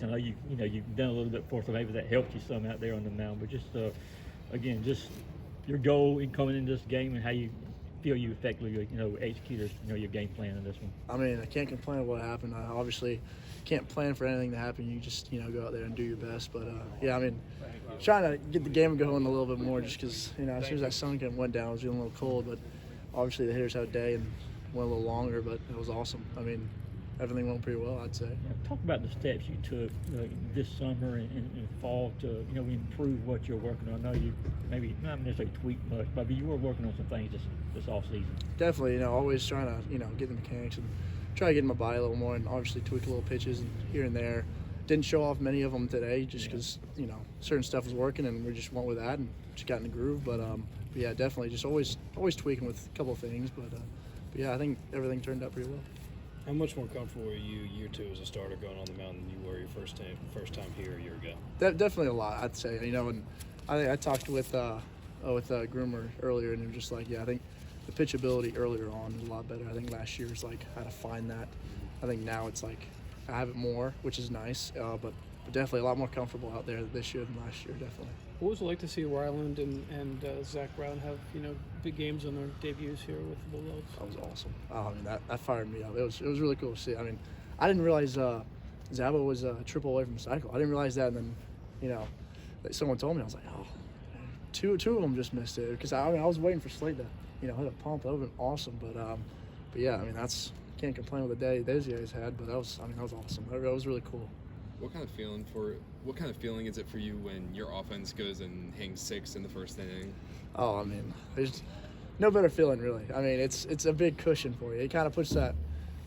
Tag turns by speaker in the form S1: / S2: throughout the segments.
S1: I know you've done a little bit for, so maybe that helped you some out there on the mound. But just again, just your goal in coming into this game and how you feel you effectively executed your game plan in this one.
S2: I mean, I can't complain what happened. I obviously can't plan for anything to happen. You just go out there and do your best. But yeah, I mean, trying to get the game going a little bit more just because as soon as that sun went down, it was feeling a little cold. But obviously the hitters had a day and went a little longer, but it was awesome. I mean, everything went pretty well, I'd say.
S1: Yeah, talk about the steps you took this summer and fall to improve what you're working on. I know you maybe not necessarily tweak much, but you were working on some things this off season.
S2: Definitely, always trying to get the mechanics and try to get in my body a little more, and obviously tweak little pitches and here and there. Didn't show off many of them today just because certain stuff was working and we just went with that and just got in the groove. But yeah, definitely just always tweaking with a couple of things. But yeah, I think everything turned out pretty well.
S3: How much more comfortable were you year two as a starter going on the mound than you were your first time here a year ago?
S2: Definitely a lot, I'd say. And I talked with Groomer earlier, and he was just like, yeah, I think the pitchability earlier on was a lot better. I think last year was like how to find that. I think now it's like I have it more, which is nice, but definitely a lot more comfortable out there this year than last year, definitely.
S4: What was it like to see Ryland and Zach Brown have big games on their debuts here with the Bulldogs?
S2: That was awesome. I mean, that fired me up. It was really cool to see. I mean, I didn't realize Zabo was a triple away from cycle. I didn't realize that, and then someone told me. I was like, oh, two of them just missed it because I was waiting for Slade to hit a pump. That would have been awesome. But yeah, I mean can't complain with the day those guys had. But that was awesome. That was really cool.
S5: What kind of feeling is it for you when your offense goes and hangs 6 in the first inning?
S2: Oh, I mean, there's no better feeling really. I mean, it's a big cushion for you. It kind of puts the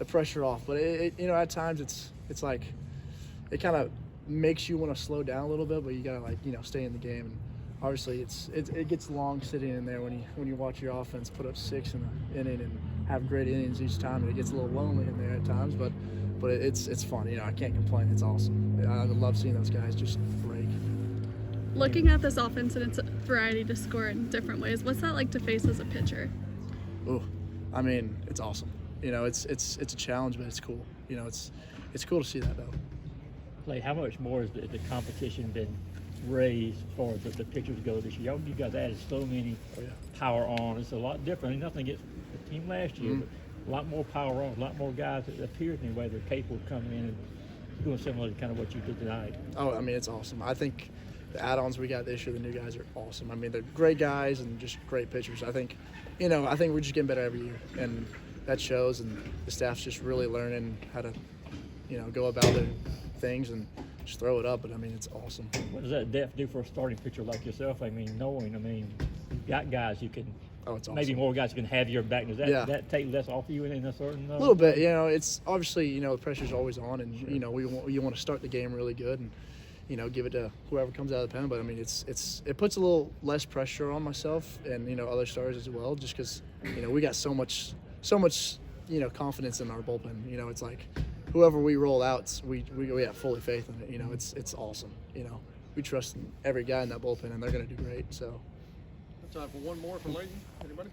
S2: pressure off. But it at times it's like it kind of makes you want to slow down a little bit, but you gotta stay in the game. And obviously it gets long sitting in there when you watch your offense put up 6 in an inning and have great innings each time. And it gets a little lonely in there at times, but it's fun. I can't complain. It's awesome. I love seeing those guys just break.
S6: Looking at this offense and its variety to score in different ways, what's that like to face as a pitcher?
S2: Ooh, I mean, it's awesome. It's a challenge, but it's cool. It's cool to see that though.
S1: Like, how much more has the competition been raised for the pitchers go this year? You guys added so many power on. It's a lot different. Nothing against the team last year, but a lot more power on, a lot more guys that appear anyway they're capable of coming in and doing similar to kind of what you did tonight.
S2: Oh, I mean, it's awesome. I think the add-ons we got this year, the new guys are awesome. I mean, they're great guys and just great pitchers. I think we're just getting better every year, and that shows. And the staff's just really learning how to, go about their things and just throw it up. But I mean, it's awesome.
S1: What does that depth do for a starting pitcher like yourself? I mean, you've got guys you can.
S2: Oh, it's awesome.
S1: Maybe more guys can have your back. Does that take less off of you in a certain?
S2: A little bit. It's obviously the pressure's always on, and you want to start the game really good and give it to whoever comes out of the pen. But I mean, it puts a little less pressure on myself and other starters as well, just because we got so much confidence in our bullpen. It's like whoever we roll out, we have fully faith in it. It's awesome. We trust every guy in that bullpen, and they're going to do great. So.
S7: Time for one more from Leighton. Anybody?